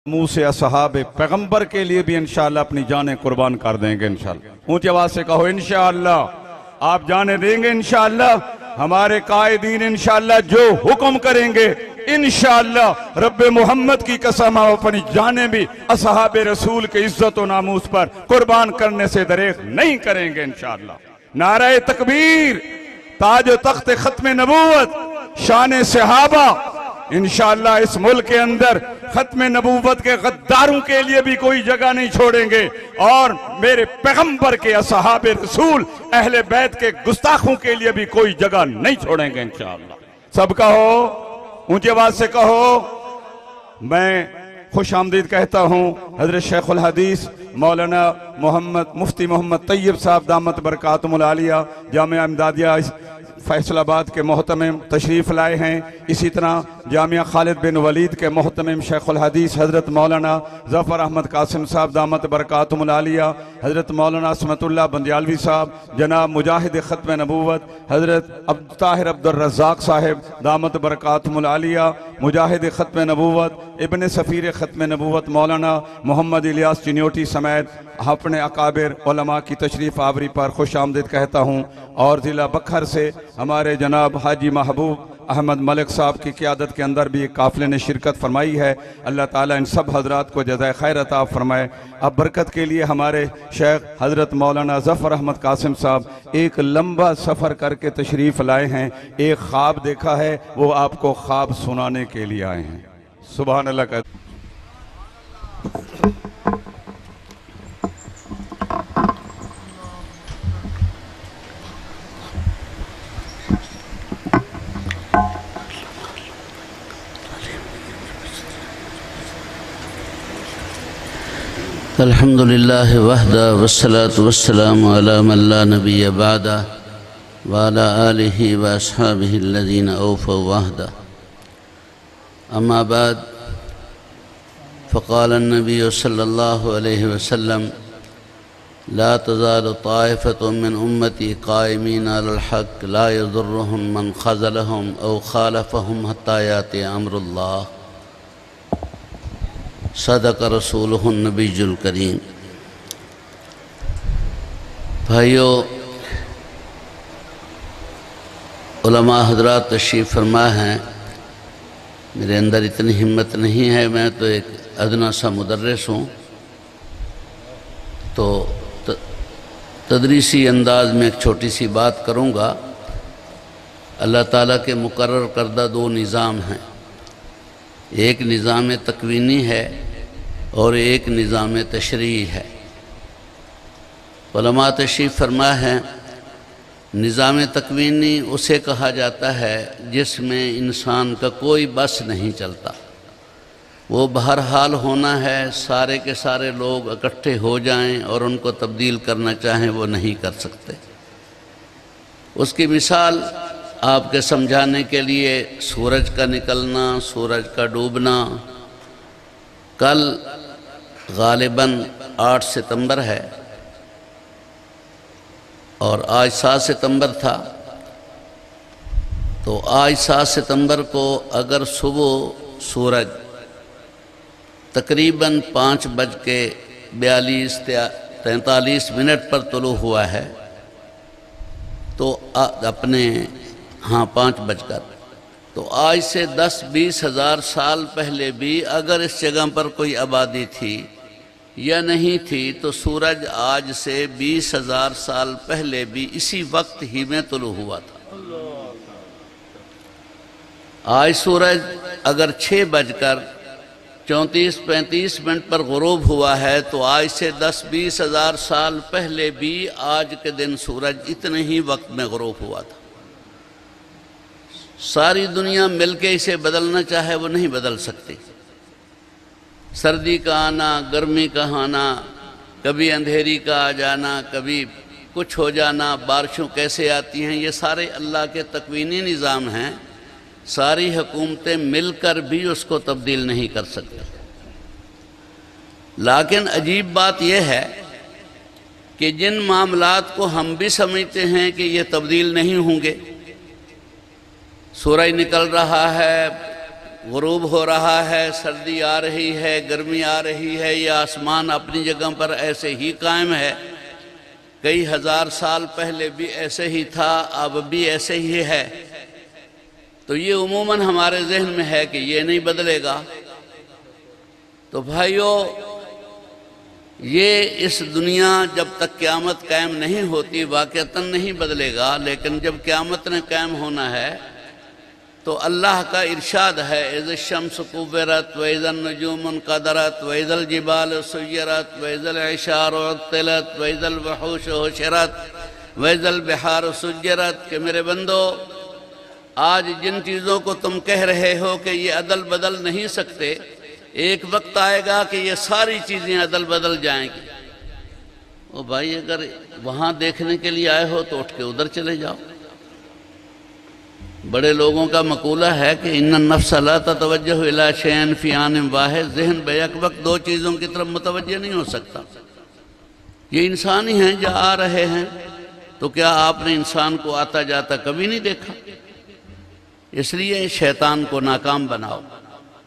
منہ سے اصحاب پیغمبر کے لیے بھی انشاءاللہ اپنی جانیں قربان کر دیں گے انشاءاللہ۔ اونچی آواز سے کہو انشاءاللہ آپ جانیں دیں گے انشاءاللہ۔ ہمارے قائدین انشاءاللہ جو حکم کریں گے انشاءاللہ رب محمد کی قسم ہم اپنی جانیں بھی اصحاب رسول کے عزت و ناموس پر قربان کرنے سے دریغ نہیں کریں گے انشاءاللہ۔ نعرہ تکبیر، تاج و تخت ختم نبوت، شان صحابہ، انشاءاللہ اس ملک کے اندر ختم نبوت کے غداروں کے لیے بھی کوئی جگہ نہیں چھوڑیں گے، اور میرے پیغمبر کے اصحاب رسول اہل بیت کے گستاخوں کے لیے بھی کوئی جگہ نہیں چھوڑیں گے انشاءاللہ۔ سب کہو، اونچی آواز سے کہو۔ میں خوش آمدید کہتا ہوں حضرت شیخ الحدیث مولانا مفتی محمد طیب صاحب دامت برکاتہم العالیہ جامعہ امدادیہ فیصل آباد کے محتمم تشریف لائے ہیں۔ اسی طرح جامعہ خالد بن ولید کے محتمم شیخ الحدیث حضرت مولانا ظفر احمد قاسم صاحب دامت برکاتہم العالیہ، حضرت مولانا عصمت اللہ بندیالوی صاحب، جناب مجاہد ختم نبوت حضرت طاہر عبد الرزاق صاحب دامت برکاتہم العالیہ، مجاہد ختم نبوت ابن سفیر ختم نبوت مولانا محمد الیاس چنیوٹی سمیت اپنے اکابر علماء کی تشریف آوری پر خوش آمدید کہتا ہوں۔ اور ضلع بکھر سے ہمارے جناب حاجی محبوب احمد ملک صاحب کی قیادت کے اندر بھی ایک قافلے نے شرکت فرمائی ہے۔ اللہ تعالیٰ ان سب حضرات کو جزائے خیر عطا فرمائے۔ اب برکت کے لیے ہمارے شیخ حضرت مولانا ظفر احمد قاسم صاحب ایک لمبا سفر کر کے تشریف لائے ہیں۔ ایک خواب دیکھا ہے، وہ آپ کو خواب سنانے کے لیے آئے ہیں۔ سبحان اللہ کا الحمدللہ وحدہ والصلاة والسلام علی من لا نبی بعدہ وعلی آلہ واصحابہ الذین اوفوا وعدہ۔ اما بعد فقال النبی صلی اللہ علیہ وسلم لا تزال طائفة من امتی قائمین علی الحق لا یضرهم من خذلهم او خالفهم حتی یاتی امر اللہ۔ صدق رسولہ النبی الکریم۔ بھائیو، علماء حضرات تشریف فرما ہیں۔ میرے اندر اتنی ہمت نہیں ہے، میں تو ایک ادنا سا مدرس ہوں، تو تدریسی انداز میں ایک چھوٹی سی بات کروں گا۔ اللہ تعالیٰ کے مقرر کردہ دو نظام ہیں، ایک نظام تکوینی ہے اور ایک نظام تشریعی ہے۔ علماء تشریف فرما ہے نظام تکوینی اسے کہا جاتا ہے جس میں انسان کا کوئی بس نہیں چلتا، وہ بہرحال ہونا ہے، سارے کے سارے لوگ اکٹھے ہو جائیں اور ان کو تبدیل کرنا چاہیں وہ نہیں کر سکتے۔ اس کی مثال آپ کے سمجھانے کے لیے سورج کا نکلنا، سورج کا ڈوبنا۔ کل غالباً 8 ستمبر ہے اور آج 7 ستمبر تھا، تو آج 7 ستمبر کو اگر صبح سورج تقریباً 5:43 پر طلوع ہوا ہے، تو اپنے 5 تو آج سے 10-20 ہزار سال پہلے بھی اگر اس جگہ پر کوئی آبادی تھی یا نہیں تھی، تو سورج آج سے 20,000 سال پہلے بھی اسی وقت ہی میں طلوع ہوا تھا۔ آج سورج اگر 6:34-35 پر غروب ہوا ہے، تو آج سے 10-20 ہزار سال پہلے بھی آج کے دن سورج اتنے ہی وقت میں غروب ہوا تھا۔ ساری دنیا مل کے اسے بدلنا چاہے وہ نہیں بدل سکتی۔ سردی کا آنا، گرمی کا آنا، کبھی اندھیری کا آ جانا، کبھی کچھ ہو جانا، بارشوں کیسے آتی ہیں، یہ سارے اللہ کے تکوینی نظام ہیں۔ ساری حکومتیں مل کر بھی اس کو تبدیل نہیں کر سکتی۔ لیکن عجیب بات یہ ہے کہ جن معاملات کو ہم بھی سمجھتے ہیں کہ یہ تبدیل نہیں ہوں گے، سورج نکل رہا ہے، غروب ہو رہا ہے، سردی آ رہی ہے، گرمی آ رہی ہے، یہ آسمان اپنی جگہ پر ایسے ہی قائم ہے، کئی ہزار سال پہلے بھی ایسے ہی تھا، اب بھی ایسے ہی ہے، تو یہ عموماً ہمارے ذہن میں ہے کہ یہ نہیں بدلے گا۔ تو بھائیو، یہ اس دنیا جب تک قیامت قائم نہیں ہوتی واقعتاً نہیں بدلے گا، لیکن جب قیامت نے قائم ہونا ہے تو اللہ کا ارشاد ہے، اذا الشمس کورت واذا النجوم انقدرت واذا الجبال سیرت واذا العشار عطلت واذا الوحوش حشرت واذا البحار سجرت، کہ میرے بندو آج جن چیزوں کو تم کہہ رہے ہو کہ یہ عدل بدل نہیں سکتے، ایک وقت آئے گا کہ یہ ساری چیزیں عدل بدل جائیں گی۔ او بھائی، اگر وہاں دیکھنے کے لیے آئے ہو تو اٹھ کے ادھر چلے جاؤ۔ بڑے لوگوں کا مقولہ ہے کہ ان النفس لا تتوجہ الی شیء فی آن واحد، ذہن بیک وقت دو چیزوں کی طرف متوجہ نہیں ہو سکتا۔ یہ انسان ہی ہیں جو آ رہے ہیں، تو کیا آپ نے انسان کو آتا جاتا کبھی نہیں دیکھا؟ اس لیے شیطان کو ناکام بناؤ،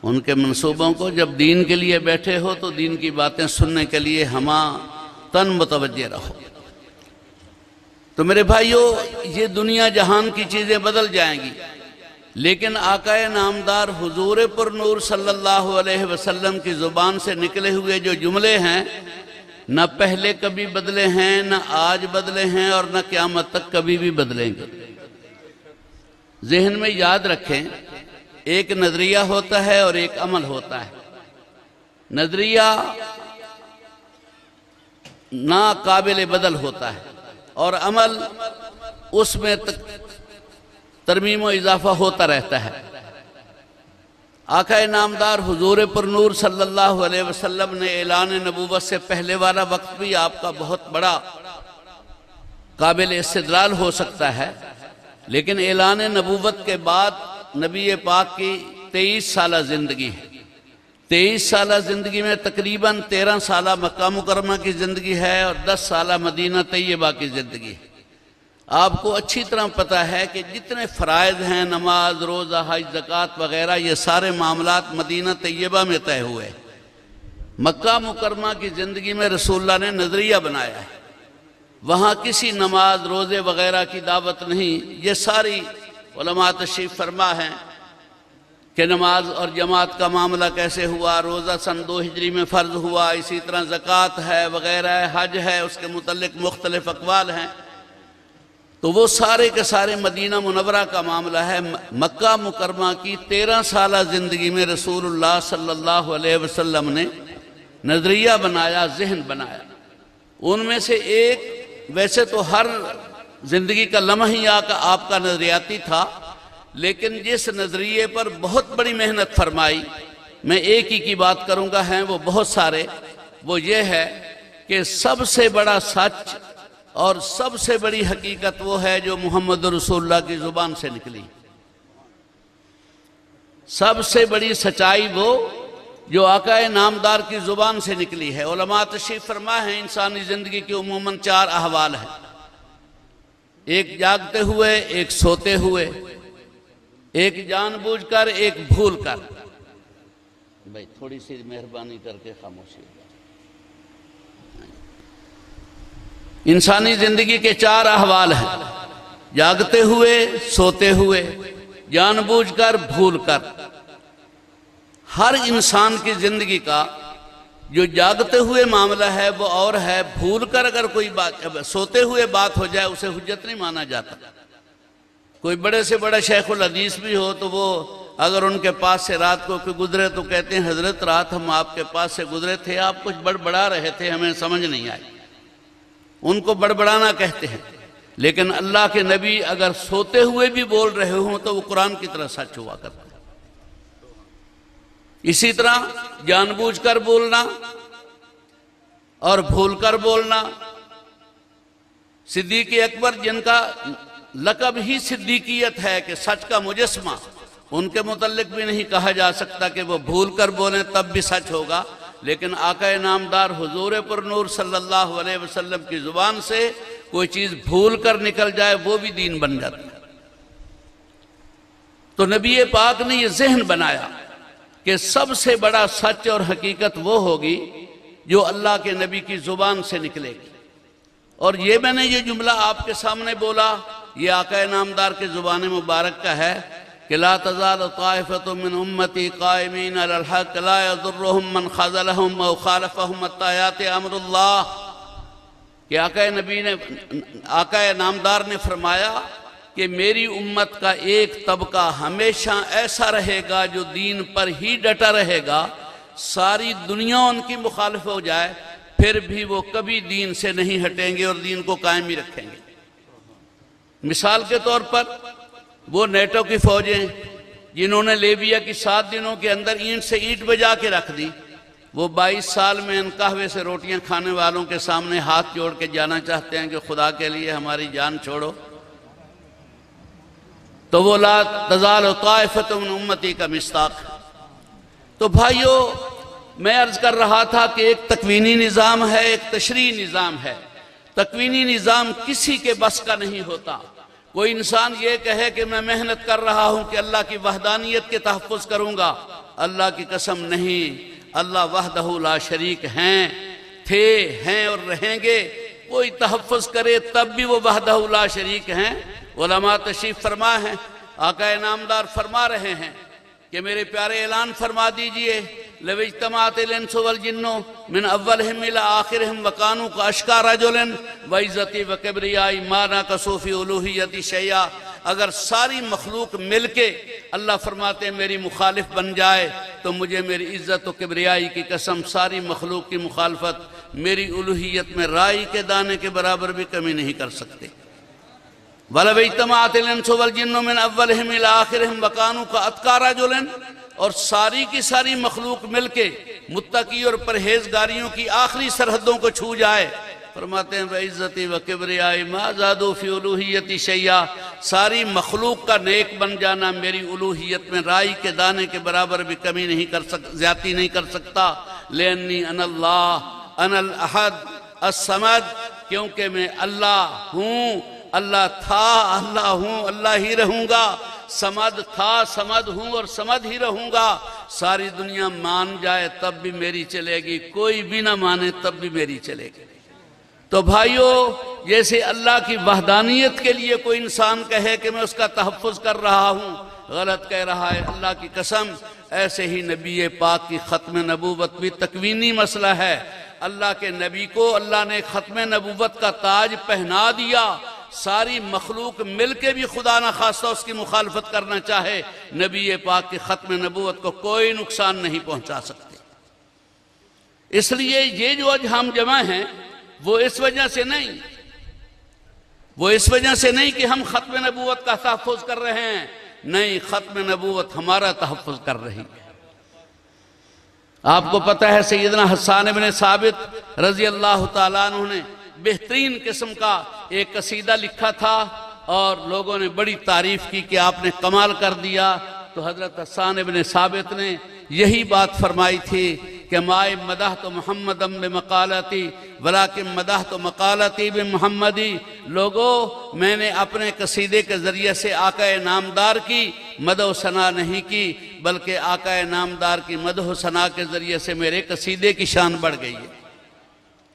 ان کے منصوبوں کو۔ جب دین کے لیے بیٹھے ہو تو دین کی باتیں سننے کے لیے ہمہ تن متوجہ رہو۔ تو میرے بھائیو، یہ دنیا جہان کی چیزیں بدل جائیں گی، لیکن آقا نامدار حضور پر نور صلی اللہ علیہ وسلم کی زبان سے نکلے ہوئے جو جملے ہیں، نہ پہلے کبھی بدلے ہیں، نہ آج بدلے ہیں، اور نہ قیامت تک کبھی بھی بدلیں گے۔ ذہن میں یاد رکھیں، ایک نظریہ ہوتا ہے اور ایک عمل ہوتا ہے۔ نظریہ ناقابل بدل ہوتا ہے، اور عمل اس میں ترمیم و اضافہ ہوتا رہتا ہے۔ آقا نامدار حضور پر نور صلی اللہ علیہ وسلم نے اعلان نبوت سے پہلے والا وقت بھی آپ کا بہت بڑا قابل استدلال ہو سکتا ہے، لیکن اعلان نبوت کے بعد نبی پاک کی 23 سالہ زندگی ہے۔ 23 سالہ زندگی میں تقریباً 13 سالہ مکہ مکرمہ کی زندگی ہے اور 10 سالہ مدینہ طیبہ کی زندگی ہے۔ آپ کو اچھی طرح پتہ ہے کہ جتنے فرائض ہیں، نماز، روزہ، حج، زکوٰۃ وغیرہ، یہ سارے معاملات مدینہ طیبہ میں طے ہوئے۔ مکہ مکرمہ کی زندگی میں رسول اللہ نے نظریہ بنایا ہے، وہاں کسی نماز، روزے وغیرہ کی دعوت نہیں۔ یہ ساری علماء تشریف فرما ہیں کہ نماز اور جماعت کا معاملہ کیسے ہوا، روزہ سن 2 ہجری میں فرض ہوا، اسی طرح زکوٰۃ ہے وغیرہ ہے، حج ہے، اس کے متعلق مختلف اقوال ہیں۔ تو وہ سارے کے سارے مدینہ منورہ کا معاملہ ہے۔ مکہ مکرمہ کی 13 سالہ زندگی میں رسول اللہ صلی اللہ علیہ وسلم نے نظریہ بنایا، ذہن بنایا۔ ان میں سے ایک، ویسے تو ہر زندگی کا لمحہ ہی آپ کا نظریاتی تھا، لیکن جس نظریے پر بہت بڑی محنت فرمائی، میں ایک ہی کی بات کروں گا، ہیں وہ بہت سارے، وہ یہ ہے کہ سب سے بڑا سچ اور سب سے بڑی حقیقت وہ ہے جو محمد رسول اللہ کی زبان سے نکلی۔ سب سے بڑی سچائی وہ جو آقا نامدار کی زبان سے نکلی ہے۔ علماء تشریف فرما ہیں، انسانی زندگی کے عموماً 4 احوال ہیں، ایک جاگتے ہوئے، ایک سوتے ہوئے، ایک جان بوجھ کر، ایک بھول کر۔ بھائی تھوڑی سی مہربانی کر کے خاموشی۔ انسانی زندگی کے 4 احوال ہیں، جاگتے ہوئے، سوتے ہوئے، جان بوجھ کر، بھول کر۔ ہر انسان کی زندگی کا جو جاگتے ہوئے معاملہ ہے وہ اور ہے، بھول کر اگر کوئی بات، سوتے ہوئے بات ہو جائے اسے حجت نہیں مانا جاتا۔ کوئی بڑے سے بڑا شیخ الحدیث بھی ہو تو وہ اگر ان کے پاس سے رات کو کوئی گزرے تو کہتے ہیں حضرت رات ہم آپ کے پاس سے گزرے تھے، آپ کچھ بڑبڑا رہے تھے، ہمیں سمجھ نہیں آئی۔ ان کو بڑبڑانا کہتے ہیں۔ لیکن اللہ کے نبی اگر سوتے ہوئے بھی بول رہے ہوں تو وہ قرآن کی طرح سچ ہوا کرتا ہے۔ اسی طرح جان بوجھ کر بولنا اور بھول کر بولنا۔ صدیق اکبر جن کا لقب ہی صدیقیت ہے کہ سچ کا مجسمہ، ان کے متعلق بھی نہیں کہا جا سکتا کہ وہ بھول کر بولیں تب بھی سچ ہوگا، لیکن آقا نامدار حضور پر نور صلی اللہ علیہ وسلم کی زبان سے کوئی چیز بھول کر نکل جائے وہ بھی دین بن جاتا ہے۔ تو نبی پاک نے یہ ذہن بنایا کہ سب سے بڑا سچ اور حقیقت وہ ہوگی جو اللہ کے نبی کی زبان سے نکلے گی. اور یہ میں نے یہ جملہ آپ کے سامنے بولا، یہ آقا نامدار کے زبان مبارک کا ہے کہ لا تزال طائفۃ من امتی قائمین علی الحق لا یضرهم من خذلهم او خالفهم حتی یأتی امر اللہ. کہ آقا نامدار نے فرمایا کہ میری امت کا ایک طبقہ ہمیشہ ایسا رہے گا جو دین پر ہی ڈٹا رہے گا، ساری دنیا ان کی مخالف ہو جائے پھر بھی وہ کبھی دین سے نہیں ہٹیں گے اور دین کو قائم ہی رکھیں گے. مثال کے طور پر وہ نیٹو کی فوجیں جنہوں نے لیبیا کی 7 دنوں کے اندر اینٹ سے اینٹ بجا کے رکھ دی، وہ 22 سال میں ان قہوے سے روٹیاں کھانے والوں کے سامنے ہاتھ جوڑ کے جانا چاہتے ہیں کہ خدا کے لیے ہماری جان چھوڑو. تو وہ لا تزال طائفۃ من امتی کا مصداق. تو بھائیو، میں عرض کر رہا تھا کہ ایک تکوینی نظام ہے، ایک تشریعی نظام ہے. تکوینی نظام کسی کے بس کا نہیں ہوتا. کوئی انسان یہ کہے کہ میں محنت کر رہا ہوں کہ اللہ کی وحدانیت کے تحفظ کروں گا، اللہ کی قسم نہیں. اللہ وحدہ لا شریک ہیں، تھے، ہیں اور رہیں گے. کوئی تحفظ کرے تب بھی وہ وحدہ لا شریک ہیں. علماء تشریف فرما ہیں، آقا نامدار فرما رہے ہیں کہ میرے پیارے اعلان فرما دیجئے لو اجتمعت الانس والجن من اولہم الى آخرہم وکانوا کاشکا رجل وعزتی وکبریائی ما نقصوا فی الوہیتی شیئا. اگر ساری مخلوق مل کے اللہ فرماتے ہیں میری مخالف بن جائے تو مجھے میری عزت و کبریائی کی قسم ساری مخلوق کی مخالفت میری الوہیت میں رائی کے دانے کے برابر بھی کمی نہیں کر سکتے. وَلَوْ اجْتَمَعَتِ الْإِنسُ وَالْجِنُّ مِنْ أَوَّلِهِمْ إِلَىٰ آخِرِهِمْ وَكَانُوا كَأَتْقَىٰ رَجُلٍ. اور ساری کی ساری مخلوق مل کے متقی اور پرہیزگاریوں کی آخری سرحدوں کو چھو جائے، فرماتے ہیں وَعِزَّتِي وَكِبْرِيَائِي مَا زَادُوا فِي أُلُوهِيَّتِي شَيْئًا. ساری مخلوق کا نیک بن جانا میری الوہیت میں رائی کے دانے کے برابر بھی کمی نہیں کر سکتا، زیادتی نہیں کر سکتا. لِأَنِّي أَنَا اللَّهُ أَنَا الْأَحَدُ الصَّمَدُ. کیونکہ میں اللہ ہوں، اللہ تھا، اللہ ہوں، اللہ ہی رہوں گا. سمد تھا، سمد ہوں اور سمد ہی رہوں گا. ساری دنیا مان جائے تب بھی میری چلے گی، کوئی بھی نہ مانے تب بھی میری چلے گی. تو بھائیو، جیسے اللہ کی وحدانیت کے لیے کوئی انسان کہے کہ میں اس کا تحفظ کر رہا ہوں، غلط کہہ رہا ہے اللہ کی قسم. ایسے ہی نبی پاک کی ختم نبوت بھی تکوینی مسئلہ ہے. اللہ کے نبی کو اللہ نے ختم نبوت کا تاج پہنا دیا. ساری مخلوق مل کے بھی خدا نہ خواستہ اس کی مخالفت کرنا چاہے، نبی پاک کی ختم نبوت کو کوئی نقصان نہیں پہنچا سکتے. اس لیے یہ جو آج ہم جمع ہیں وہ اس وجہ سے نہیں کہ ہم ختم نبوت کا تحفظ کر رہے ہیں. نہیں، ختم نبوت ہمارا تحفظ کر رہی ہے. آپ کو پتہ ہے سیدنا حسان بن ثابت رضی اللہ تعالیٰ عنہ نے بہترین قسم کا ایک قصیدہ لکھا تھا اور لوگوں نے بڑی تعریف کی کہ آپ نے کمال کر دیا. تو حضرت حسان بن ثابت نے یہی بات فرمائی تھی کہ مائے مدحت محمدم بمقالتی ولیکن مدحت مقالتی بمحمدی. لوگو، میں نے اپنے قصیدے کے ذریعے سے آقا نامدار کی مدح و ثنا نہیں کی، بلکہ آقا نامدار کی مدح و ثنا کے ذریعے سے میرے قصیدے کی شان بڑھ گئی ہے.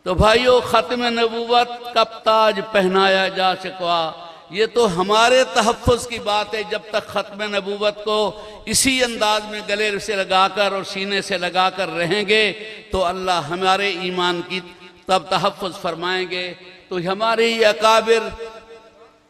تو بھائیو، ختم نبوت کب تاج پہنایا جا سکا، یہ تو ہمارے تحفظ کی بات ہے. جب تک ختم نبوت کو اسی انداز میں گلے سے لگا کر اور سینے سے لگا کر رہیں گے تو اللہ ہمارے ایمان کی تب تحفظ فرمائیں گے. تو ہمارے ہی اکابر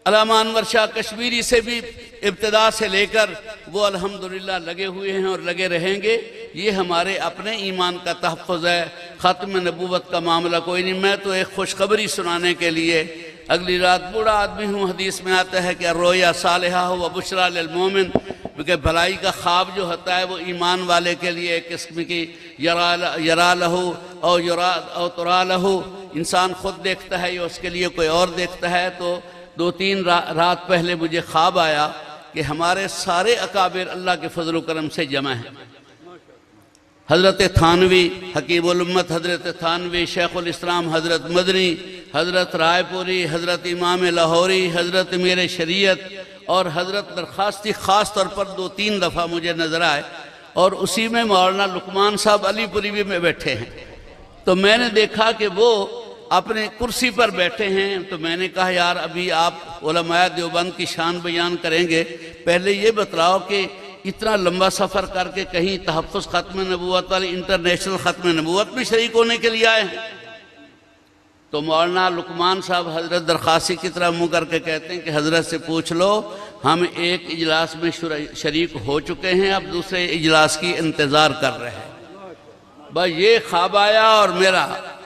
علامہ انور شاہ کشمیری سے بھی ابتدا سے لے کر وہ الحمدللہ لگے ہوئے ہیں اور لگے رہیں گے. یہ ہمارے اپنے ایمان کا تحفظ ہے، ختم نبوت کا معاملہ کوئی نہیں. میں تو ایک خوشخبری سنانے کے لیے اگلی رات بوڑھا آدمی ہوں. حدیث میں آتا ہے کہ رویا صالحہ ہو و بشرا للمومن، کیونکہ بھلائی کا خواب جو ہوتا ہے وہ ایمان والے کے لیے ایک قسم کی یرا لہو او ترا لہو. انسان خود دیکھتا ہے یا اس کے لیے کوئی اور دیکھتا ہے. تو 2-3 رات پہلے مجھے خواب آیا کہ ہمارے سارے اکابر اللہ کے فضل و کرم سے جمع ہیں. حضرت تھانوی حکیم الامت، حضرت تھانوی شیخ الاسلام حضرت مدنی، حضرت رائے پوری، حضرت امام لاہوری، حضرت میر شریعت اور حضرت درخواستی خاص طور پر 2-3 دفعہ مجھے نظر آئے. اور اسی میں مولانا لقمان صاحب علی پوری بھی میں بیٹھے ہیں۔ تو میں نے دیکھا کہ وہ اپنے کرسی پر بیٹھے ہیں، تو میں نے کہا یار ابھی آپ علماء دیوبند کی شان بیان کریں گے، پہلے یہ بتلاؤ کہ اتنا لمبا سفر کر کے کہیں تحفظ ختم نبوت والی انٹرنیشنل ختم نبوت میں شریک ہونے کے لیے آئے ہیں؟ تو مولانا لقمان صاحب حضرت درخواسی کی طرح منہ کر کے کہتے ہیں کہ حضرت سے پوچھ لو، ہم ایک اجلاس میں شریک ہو چکے ہیں، اب دوسرے اجلاس کی انتظار کر رہے ہیں۔ بس یہ خواب آیا اور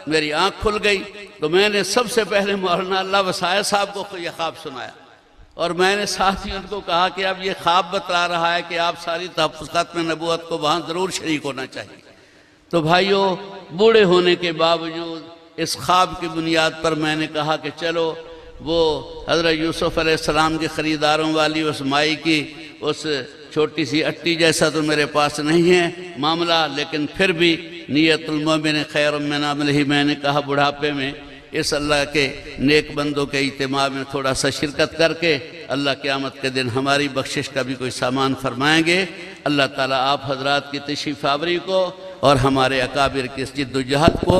میری آنکھ کھل گئی۔ تو میں نے سب سے پہلے مولانا اللہ وسائے صاحب کو یہ خواب سنایا، اور میں نے ساتھ ہی ان کو کہا کہ اب یہ خواب بتلا رہا ہے کہ آپ ساری تحفظ ختم نبوت کو وہاں ضرور شریک ہونا چاہیے۔ تو بھائیو، بوڑھے ہونے کے باوجود اس خواب کی بنیاد پر میں نے کہا کہ چلو وہ حضرت یوسف علیہ السلام کے خریداروں والی اس مائی کی اس چھوٹی سی اٹی جیسا تو میرے پاس نہیں ہے معاملہ، لیکن پھر بھی نیت المومن خیر من عملہ، میں نے کہا بڑھاپے میں اس اللہ کے نیک بندوں کے اجتماع میں تھوڑا سا شرکت کر کے اللہ قیامت کے دن ہماری بخشش کا بھی کوئی سامان فرمائیں گے۔ اللہ تعالیٰ آپ حضرات کی تشریف آوری کو اور ہمارے اکابر کی اس جد و جہد کو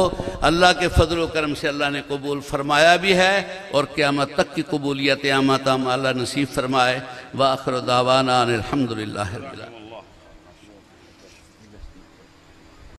اللہ کے فضل و کرم سے اللہ نے قبول فرمایا بھی ہے، اور قیامت تک کی قبولیت عامہ اللہ نصیب فرمائے۔ وآخر دعوانا ان الحمدللہ رب العالمین۔